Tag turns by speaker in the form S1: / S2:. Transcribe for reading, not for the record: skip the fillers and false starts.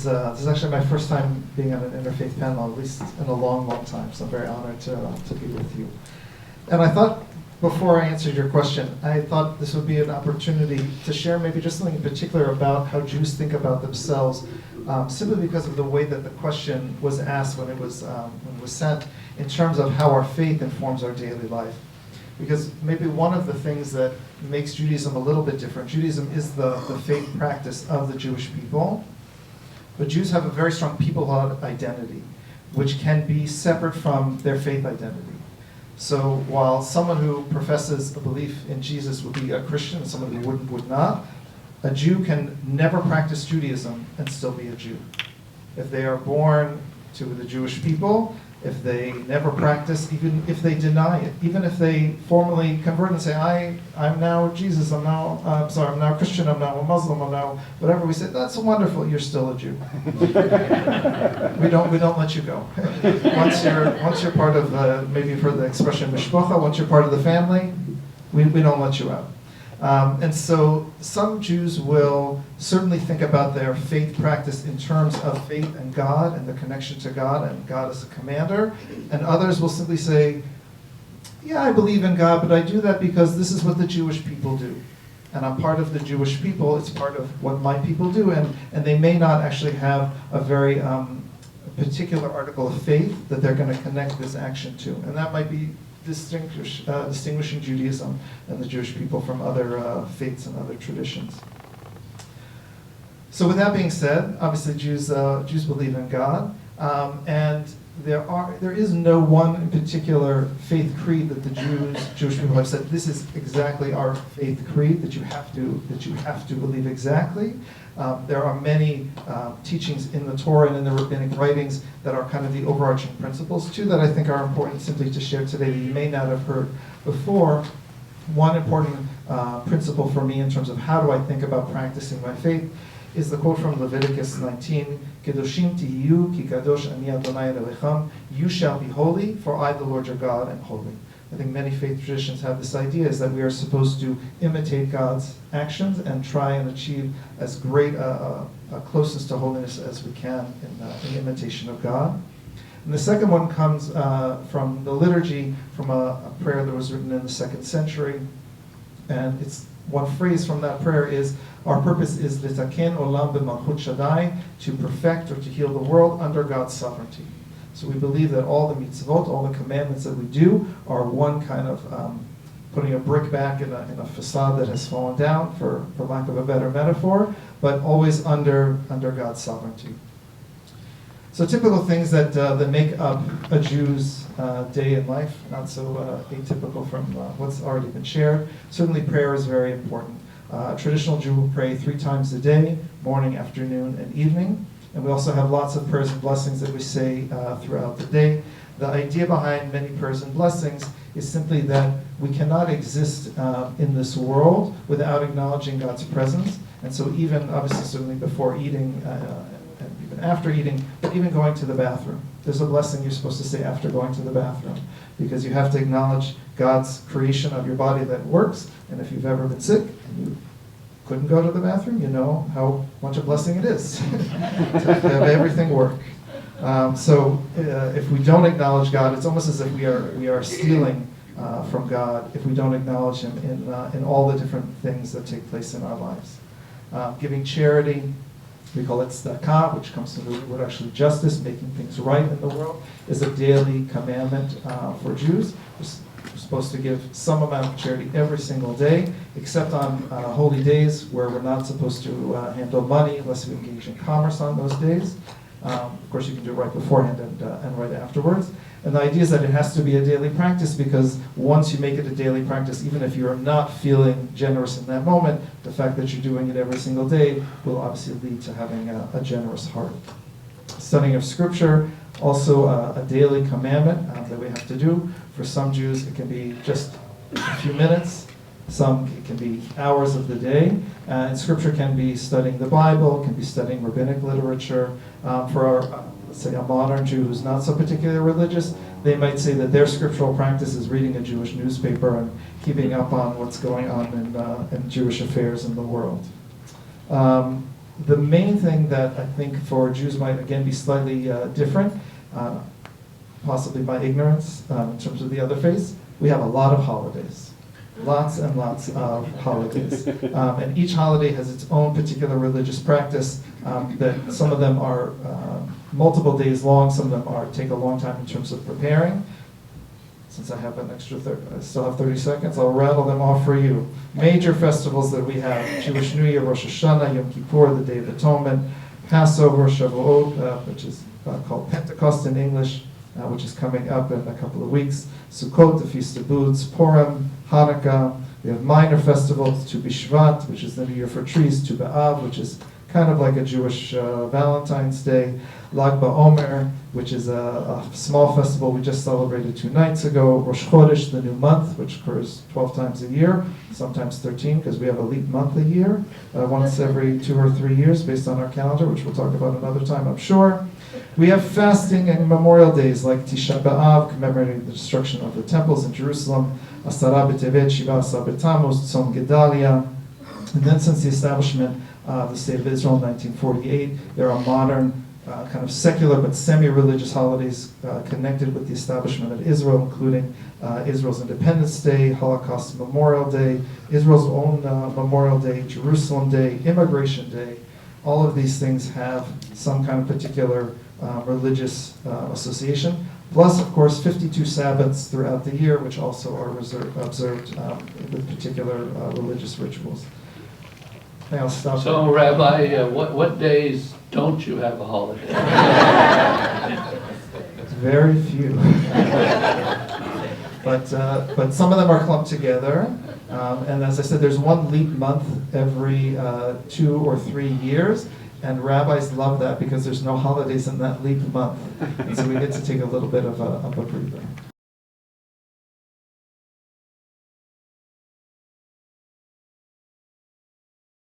S1: this is actually my first time being on an interfaith panel, at least in a long, long time. So I'm very honored to be with you. And I thought, before I answered your question, I thought this would be an opportunity to share maybe just something in particular about how Jews think about themselves, simply because of the way that the question was asked when it was sent, in terms of how our faith informs our daily life. Because maybe one of the things that makes Judaism a little bit different, Judaism is the faith practice of the Jewish people, but Jews have a very strong peoplehood identity, which can be separate from their faith identity. So while someone who professes a belief in Jesus would be a Christian, and someone who would not, a Jew can never practice Judaism and still be a Jew. If they are born to the Jewish people, if they never practice, even if they deny it, even if they formally convert and say, I'm now Jesus, I'm now Christian, I'm now a Muslim, I'm now whatever, we say, that's wonderful, you're still a Jew. we don't let you go. Once you're part of, maybe you've heard the expression mishpocha, once you're part of the family, we don't let you out. And so some Jews will certainly think about their faith practice in terms of faith and God and the connection to God and God as a commander. And others will simply say, yeah, I believe in God, but I do that because this is what the Jewish people do. And I'm part of the Jewish people, it's part of what my people do. And they may not actually have a very particular article of faith that they're going to connect this action to. And that might be distinguishing Judaism and the Jewish people from other faiths and other traditions. So with that being said, obviously Jews believe in God, and there is no one in particular faith creed that the Jewish people have said, this is exactly our faith creed that you have to believe exactly. There are many teachings in the Torah and in the rabbinic writings that are kind of the overarching principles. Two that I think are important simply to share today that you may not have heard before. One important principle for me in terms of how do I think about practicing my faith is the quote from Leviticus 19, Kedoshim tihiyu ki kadosh ani Adonai elechem, you shall be holy, for I, the Lord your God, am holy. I think many faith traditions have this idea is that we are supposed to imitate God's actions and try and achieve as great a closeness to holiness as we can in imitation of God. And the second one comes from the liturgy, from a prayer that was written in the 2nd century. And it's one phrase from that prayer is, our purpose is litaken olam b'malchut Shaddai, to perfect or to heal the world under God's sovereignty. So we believe that all the mitzvot, all the commandments that we do, are one kind of putting a brick back in a facade that has fallen down, for lack of a better metaphor, but always under God's sovereignty. So typical things that make up a Jew's day in life, not so atypical from what's already been shared. Certainly prayer is very important. A traditional Jew will pray 3 times a day, morning, afternoon, and evening. And we also have lots of prayers and blessings that we say throughout the day. The idea behind many prayers and blessings is simply that we cannot exist in this world without acknowledging God's presence. And so even, obviously, certainly before eating, and even after eating, but even going to the bathroom. There's a blessing you're supposed to say after going to the bathroom, because you have to acknowledge God's creation of your body that works. And if you've ever been sick and you couldn't go to the bathroom, you know how much a blessing it is to have everything work. So if we don't acknowledge God, it's almost as if we are stealing from God if we don't acknowledge Him in all the different things that take place in our lives. Giving charity, we call it tzedakah, which comes from the root word actually justice, making things right in the world, is a daily commandment for Jews. We're supposed to give some amount of charity every single day, except on holy days where we're not supposed to handle money unless we engage in commerce on those days. Of course, you can do it right beforehand and right afterwards. And the idea is that it has to be a daily practice, because once you make it a daily practice, even if you're not feeling generous in that moment, the fact that you're doing it every single day will obviously lead to having a generous heart. Studying of Scripture, also a daily commandment that we have to do. For some Jews, it can be just a few minutes. Some it can be hours of the day. And Scripture can be studying the Bible, can be studying rabbinic literature. For our, let's say, a modern Jew who's not so particularly religious, they might say that their scriptural practice is reading a Jewish newspaper and keeping up on what's going on in Jewish affairs in the world. The main thing that I think for Jews might again be slightly different, possibly by ignorance in terms of the other faiths, we have a lot of holidays. Lots and lots of holidays. And each holiday has its own particular religious practice that some of them are multiple days long, some of them take a long time in terms of preparing. Since I have an extra I still have 30 seconds, I'll rattle them off for you. Major festivals that we have: Jewish New Year, Rosh Hashanah, Yom Kippur, the Day of Atonement, Passover, Shavuot, which is called Pentecost in English, which is coming up in a couple of weeks, Sukkot, the Feast of Booths, Purim, Hanukkah. We have minor festivals, Tu B'Shvat, which is the New Year for trees, Tu B'Av, which is kind of like a Jewish Valentine's Day, Lag BaOmer, which is a small festival we just celebrated 2 nights ago, Rosh Chodesh, the new month, which occurs 12 times a year, sometimes 13, because we have a leap month a year, once every 2 or 3 years, based on our calendar, which we'll talk about another time, I'm sure. We have fasting and memorial days like Tisha B'Av, commemorating the destruction of the temples in Jerusalem, Asara B'Tevet, Shiva Asar B'Tammuz, Tzom Gedalia. And then since the establishment of the State of Israel in 1948, there are modern, kind of secular but semi-religious holidays connected with the establishment of Israel, including Israel's Independence Day, Holocaust Memorial Day, Israel's own Memorial Day, Jerusalem Day, Immigration Day. All of these things have some kind of particular religious association. Plus, of course, 52 Sabbaths throughout the year, which also are observed with particular religious rituals. I'll stop
S2: So,
S1: there.
S2: Rabbi, what days don't you have a holiday?
S1: Very few. But some of them are clumped together. And as I said, there's one leap month every 2 or 3 years. And rabbis love that because there's no holidays in that leap month. And so we get to take a little bit of a breather.